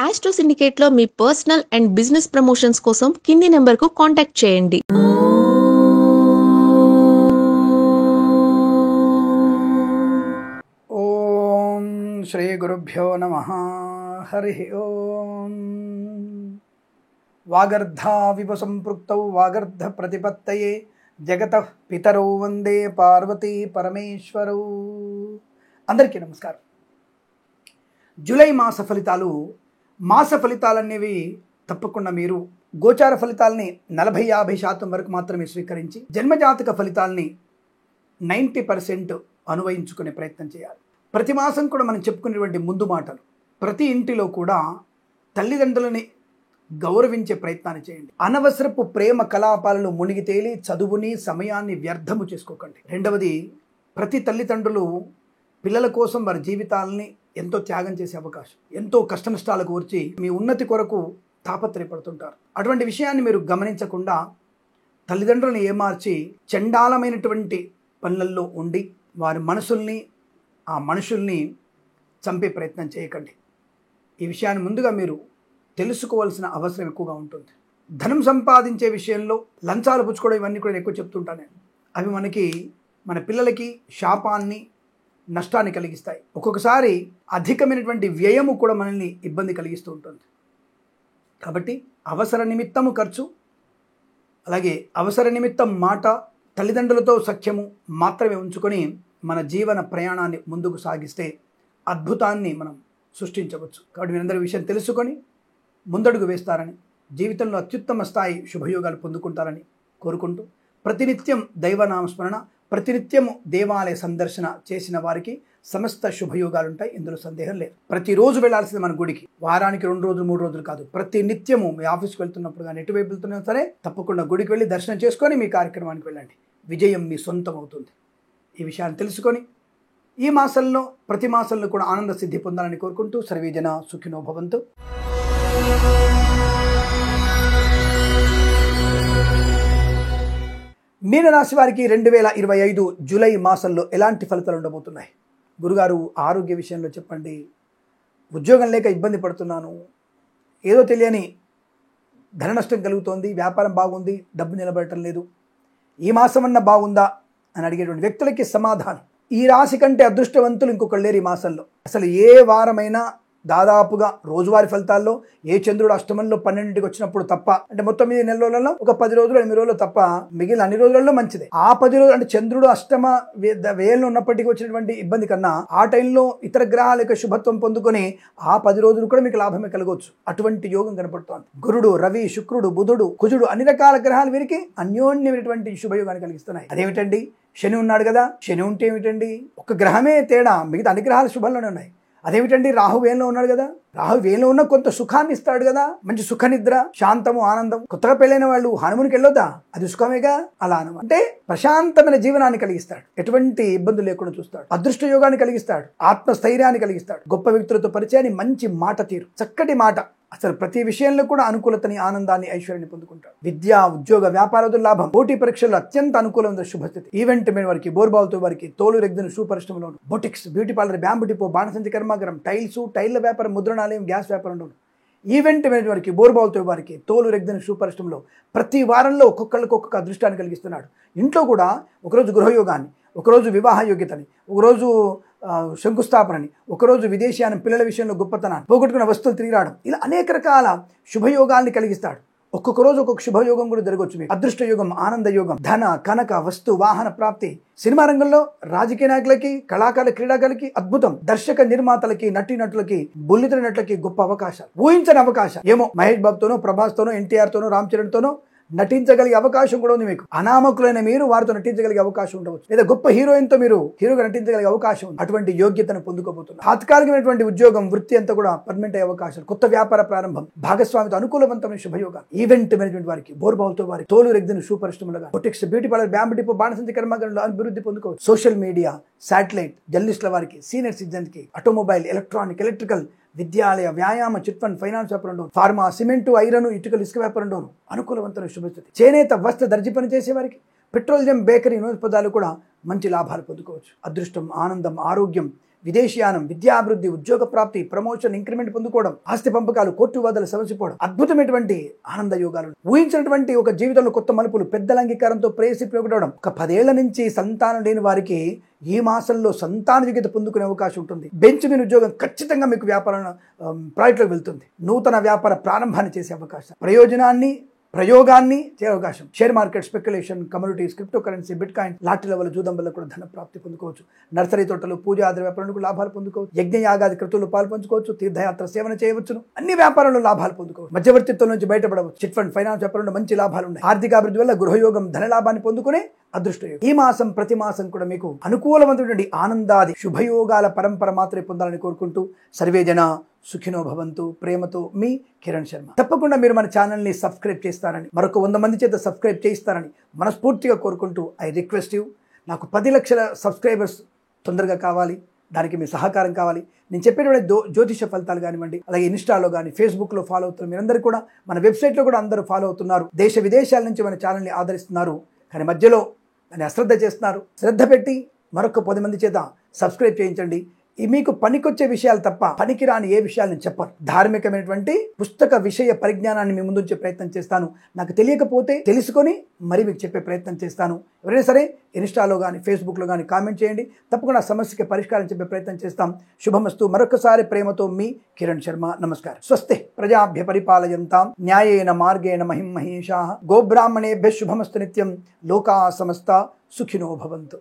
Astro సిండికేట్లో మీ personal and business promotions కోసం కింది నెంబర్కు కాంటాక్ట్ చేయండి. ఓం శ్రీ గురుభ్యో నమః. హరి ఓం. వాగర్ధావివ సంపృక్తౌ వాగర్ధ ప్రతిపత్తయే జగతః పితరౌ వందే పార్వతీ పరమేశ్వరౌ. అందరికీ నమస్కారం. జూలై మాస ఫలితాలనేవి తప్పకుండా మీరు గోచార ఫలితాలని 40-50% వరకు మాత్రమే స్వీకరించి జన్మజాతక ఫలితాలని 90% అనువయించుకునే ప్రయత్నం చేయాలి. ప్రతి మాసం కూడా మనం చెప్పుకునేటువంటి ముందు మాటలు, ప్రతి ఇంటిలో కూడా తల్లిదండ్రులని గౌరవించే ప్రయత్నాన్ని చేయండి. అనవసరపు ప్రేమ కలాపాలను మునిగి తేలి చదువుని సమయాన్ని వ్యర్థము చేసుకోకండి. రెండవది, ప్రతి తల్లిదండ్రులు పిల్లల కోసం వారి జీవితాలని ఎంతో త్యాగం చేసే అవకాశం, ఎంతో కష్టనష్టాలకు వచ్చి మీ ఉన్నతి కొరకు తాపత్రయపడుతుంటారు. అటువంటి విషయాన్ని మీరు గమనించకుండా తల్లిదండ్రులను ఏమార్చి చండాలమైనటువంటి పనులలో ఉండి వారి మనసుల్ని, ఆ మనుషుల్ని చంపే ప్రయత్నం చేయకండి. ఈ విషయాన్ని ముందుగా మీరు తెలుసుకోవాల్సిన అవసరం ఎక్కువగా ఉంటుంది. ధనం సంపాదించే విషయంలో లంచాలు పుచ్చుకోవడం ఇవన్నీ కూడా ఎక్కువ చెప్తుంటాను నేను. అవి మన పిల్లలకి శాపాన్ని, నష్టాన్ని కలిగిస్తాయి. ఒక్కొక్కసారి అధికమైనటువంటి వ్యయము కూడా మనల్ని ఇబ్బంది కలిగిస్తూ ఉంటుంది. కాబట్టి అవసర నిమిత్తము ఖర్చు, అలాగే అవసర నిమిత్తం మాట, తల్లిదండ్రులతో సఖ్యము మాత్రమే ఉంచుకొని మన జీవన ప్రయాణాన్ని ముందుకు సాగిస్తే అద్భుతాన్ని మనం సృష్టించవచ్చు. కాబట్టి మీరందరూ విషయం తెలుసుకొని ముందడుగు వేస్తారని, జీవితంలో అత్యుత్తమ స్థాయి శుభయోగాలు పొందుకుంటారని కోరుకుంటూ, ప్రతినిత్యం దైవనామస్మరణ, ప్రతినిత్యము దేవాలయ సందర్శన చేసిన వారికి సమస్త శుభయోగాలు ఉంటాయి. ఇందులో సందేహం లేదు. ప్రతిరోజు వెళ్లాల్సింది మన గుడికి. వారానికి 2 రోజులు 3 రోజులు కాదు, ప్రతి నిత్యము మీ ఆఫీస్కి వెళ్తున్నప్పుడు కానీ ఎటువైపు వెళ్తున్నా సరే తప్పకుండా గుడికి వెళ్ళి దర్శనం చేసుకొని మీ కార్యక్రమానికి వెళ్ళండి. విజయం మీ సొంతం అవుతుంది. ఈ విషయాన్ని తెలుసుకొని ఈ మాసంలో ప్రతి మాసంలో కూడా ఆనంద సిద్ధి పొందాలని కోరుకుంటూ సర్వేజన సుఖినో భవంతు. మీనరాశి వారికి 2025 జూలై మాసంలో ఎలాంటి ఫలితాలు ఉండబోతున్నాయి? గురుగారు, ఆరోగ్య విషయంలో చెప్పండి. ఉద్యోగం లేక ఇబ్బంది పడుతున్నాను, ఏదో తెలియని ధన నష్టం కలుగుతోంది, వ్యాపారం బాగుంది, డబ్బు నిలబడటం లేదు, ఈ మాసమన్నా బాగుందా అని అడిగేటువంటి వ్యక్తులకి సమాధానం, ఈ రాశి కంటే అదృష్టవంతులు ఇంకొకళ్ళు లేరు ఈ మాసంలో. అసలు ఏ వారమైనా దాదాపుగా రోజువారీ ఫలితాల్లో ఏ చంద్రుడు అష్టమంలో 12కి వచ్చినప్పుడు తప్ప, అంటే మొత్తం మీద నెల రోజులలో ఒక 10 రోజులు 8 రోజులు తప్ప మిగిలిన అన్ని రోజులలో మంచిదే. ఆ 10 రోజులు అంటే చంద్రుడు అష్టమ వేలను ఉన్నప్పటికీ వచ్చినటువంటి ఇబ్బంది కన్నా ఆ టైంలో ఇతర గ్రహాల యొక్క శుభత్వం పొందుకొని ఆ 10 రోజులు కూడా మీకు లాభమే కలగవచ్చు. అటువంటి యోగం కనపడుతోంది. గురుడు, రవి, శుక్రుడు, బుధుడు, కుజుడు అన్ని రకాల గ్రహాలు వీరికి అన్యోన్యమైనటువంటి శుభయోగాన్ని కలిగిస్తున్నాయి. అదేమిటండి? శని ఉన్నాడు కదా. శని ఉంటే ఏమిటండి? ఒక గ్రహమే తేడా, మిగతా అన్ని గ్రహాలు శుభంలోనే ఉన్నాయి. అదేమిటండి? రాహు వేలంలో ఉన్నాడు కదా. రాహు వేలంలో ఉన్న కొంత సుఖాన్ని ఇస్తాడు కదా, మంచి సుఖ నిద్ర, శాంతము, ఆనందం. కొత్తగా పెళ్ళైన వాళ్ళు హనుమూన్కి వెళ్ళొద్దా? అది సుఖమేగా. అలా అంటే ప్రశాంతమైన జీవనాన్ని కలిగిస్తాడు, ఎటువంటి ఇబ్బందులు లేకుండా చూస్తాడు, అదృష్ట యోగాన్ని కలిగిస్తాడు, ఆత్మస్థైర్యాన్ని కలిగిస్తాడు, గొప్ప వ్యక్తులతో పరిచయాన్ని, మంచి మాట తీరు, చక్కటి మాట, అసలు ప్రతి విషయంలో కూడా అనుకూలతని, ఆనందాన్ని, ఐశ్వర్యాన్ని పొందుకుంటాడు. విద్య, ఉద్యోగ, వ్యాపారాలు లాభం, పోటీ పరీక్షలు అత్యంత అనుకూలమైన శుభస్థితి. ఈవెంట్ మీద వారికి, బోర్బావుతో వారికి, తోలు రెగ్దిన షూ పరిశ్రమలోను, boutiques, beauty parlour, bamboo depot, బాణసంచి కర్మాగారం, టైల్స్, టైళ్ల వ్యాపారం, ముద్రణాలయం, గ్యాస్ వ్యాపారం, ఈవెంట్ మీద వారికి, బోర్బావుతో వారికి, తోలు రెగ్దిన షూ పరిశ్రమలో ప్రతి వారంలో ఒక్కొక్కరికి ఒక్కొక్క అదృష్టాన్ని కలిగిస్తున్నాడు. ఇంట్లో కూడా ఒకరోజు గృహయోగాన్ని, ఒకరోజు వివాహ యోగ్యతని, ఒకరోజు శంకుస్థాపనని, ఒకరోజు విదేశీయానం, పిల్లల విషయంలో గొప్పతనాన్ని, పోగొట్టుకున్న వస్తువులు తిరిగి రావడం, ఇలా అనేక రకాల శుభయోగాల్ని కలిగిస్తాడు. ఒక్కొక్క రోజు ఒక్కొక్క శుభయోగం కూడా జరగవచ్చు. మీకు అదృష్ట యోగం, ఆనంద యోగం, ధన, కనక, వస్తు, వాహన ప్రాప్తి. సినిమా రంగంలో రాజకీయ నాయకులకి, కళాకారుల, క్రీడాకారులకి అద్భుతం. దర్శక నిర్మాతలకి, నటీనటులకి, బుల్లితెర నటులకి గొప్ప అవకాశాలు, ఊహించని అవకాశాలు. ఏమో మహేష్ బాబుతోనో, ప్రభాస్ తోనో, ఎన్టీఆర్ తోనో, రామ్ చరణ్ తోనో నటించగలిగే అవకాశం కూడా ఉంది మీకు. అనామకులైన మీరు వారితో నటించగలిగే అవకాశం ఉండవచ్చు, లేదా గొప్ప హీరోయిన్ తో మీరు హీరోగా నటించగలిగే అవకాశం ఉంది. అటువంటి యోగ్యతను పొందుకోబోతున్నారు. తాత్కాలికమైనటువంటి ఉద్యోగం, వృత్తి అంతా కూడా పర్మనెంట్ అయ్యే అవకాశాలు, కొత్త వ్యాపార ప్రారంభం, భాగస్వామితో అనుకూలవంతమైన శుభయోగాలు. ఈవెంట్ మేనేజ్మెంట్ వారికి, బోర్బావుతో వారికి, తోలు రెగ్దిన షూ పరిశ్రమలుగా, boutiques, beauty parlour, bamboo depot, బాణసంచి కర్మాగారంలో అభివృద్ధి పొందుకోవచ్చు. సోషల్ మీడియా, శాటిలైట్, జర్నలిస్టుల వారికి, సీనియర్ సిటిజన్స్ కి, ఆటోమొబైల్, ఎలక్ట్రానిక్, ఎలక్ట్రికల్, విద్యాలయ, వ్యాయామ, చిట్ ఫండ్, ఫైనాన్స్ వ్యాపారం, ఫార్మా, సిమెంటు, ఐరన్, ఇటుకలు, ఇసుక వ్యాపారం అనుకూలవంతమైన శుభస్థితి. చేనేత, వస్త్ర, దర్జీ పని చేసే వారికి, పెట్రోలియం, బేకరీ, నూనె పదాలు కూడా మంచి లాభాలు పొందుకోవచ్చు. అదృష్టం, ఆనందం, ఆరోగ్యం, విదేశీయానం, విద్యాభివృద్ధి, ఉద్యోగ ప్రాప్తి, ప్రమోషన్, ఇంక్రిమెంట్ పొందుకోవడం, ఆస్తి పంపకాలు, కోర్టు వాదనలు సమసిపోవడం, అద్భుతమైనటువంటి ఆనంద యోగాలు, ఊహించినటువంటి ఒక జీవితంలో కొత్త మలుపులు, పెద్దల అంగీకారంతో ప్రేయసి ప్రకటడం. ఒక 10 ఏళ్ల నుంచి సంతానం లేని వారికి ఈ మాసంలో సంతాన యోగ్యత పొందుకునే అవకాశం ఉంటుంది. బెంచ్ మీద ఉద్యోగం ఖచ్చితంగా మీకు వ్యాపారం ప్రాజెక్టులోకి వెళ్తుంది. నూతన వ్యాపార ప్రారంభాన్ని చేసే అవకాశం, ప్రయోగాన్ని చేసే అవకాశం. Share market, speculation, communities, cryptocurrency, bitcoin, లాటరీల వల్ల, జూదం వల్ల కూడా ధన ప్రాప్తి పొందుకోవచ్చు. నర్సరీ తోటలు, పూజ ఆధార వ్యాపారాలకు లాభాలు పొందుకోవచ్చు. యజ్ఞ యాగాది క్రతువులు పాలు పంచుకోవచ్చు. తీర్థయాత్ర సేవన చేయవచ్చును. అన్ని వ్యాపారంలో లాభాలు పొందుకోవచ్చు. మధ్యవర్తిత్వం నుంచి బయటపడవచ్చు. చిట్ ఫండ్, ఫైనాన్స్ వ్యాపారంలో మంచి లాభాలు ఉన్నాయి. ఆర్థిక అభివృద్ధి వల్ల గృహయోగం, ధన లాభాన్ని పొందుకునే అదృష్టయోగం. ఈ మాసం ప్రతి మాసం కూడా మీకు అనుకూలవంతమైనటువంటి ఆనందాది శుభయోగాల పరంపర మాత్రమే పొందాలని కోరుకుంటూ సర్వే జన సుఖినో భవంతు. ప్రేమతో మీ కిరణ్ శర్మ. తప్పకుండా మీరు మన ఛానల్ని సబ్స్క్రైబ్ చేస్తారని, మరొక 100 మంది చేత సబ్స్క్రైబ్ చేయిస్తారని మనస్ఫూర్తిగా కోరుకుంటూ ఐ రిక్వెస్ట్ యూ. నాకు 10 లక్షల సబ్స్క్రైబర్స్ తొందరగా కావాలి. దానికి మీ సహకారం కావాలి. నేను చెప్పేటువంటి జ్యోతిష ఫలితాలు కానివ్వండి, అలాగే ఇన్స్టాలో కానీ, ఫేస్బుక్లో ఫాలో అవుతున్నారు మీరందరూ కూడా, మన వెబ్సైట్లో కూడా అందరూ ఫాలో అవుతున్నారు. దేశ విదేశాల నుంచి మన ఛానల్ని ఆదరిస్తున్నారు. కానీ మధ్యలో దాన్ని అశ్రద్ధ చేస్తున్నారు. శ్రద్ధ పెట్టి మరొక 10 మంది చేత సబ్స్క్రైబ్ చేయించండి. మీకు పనికొచ్చే విషయాలు తప్ప పనికిరాని ఏ విషయాలను చెప్పను. ధార్మికమైనటువంటి పుస్తక విషయ పరిజ్ఞానాన్ని మీ ముందుంచే ప్రయత్నం చేస్తాను. నాకు తెలియకపోతే తెలుసుకొని మరి మీకు చెప్పే ప్రయత్నం చేస్తాను. ఎవరైనా సరే ఇన్స్టాలో కానీ, ఫేస్బుక్లో కానీ కామెంట్ చేయండి. తప్పకుండా సమస్యకి పరిష్కారం చెప్పే ప్రయత్నం చేస్తాం. శుభమస్తు. మరొకసారి ప్రేమతో మీ కిరణ్ శర్మ. నమస్కారం. స్వస్తి ప్రజాభ్య పరిపాలయంతాం న్యాయేన మార్గేణ మహిం మహేషాః. గోబ్రాహ్మణేభ్యః శుభమస్తు నిత్యం. లోకా సమస్త సుఖినో భవంతు.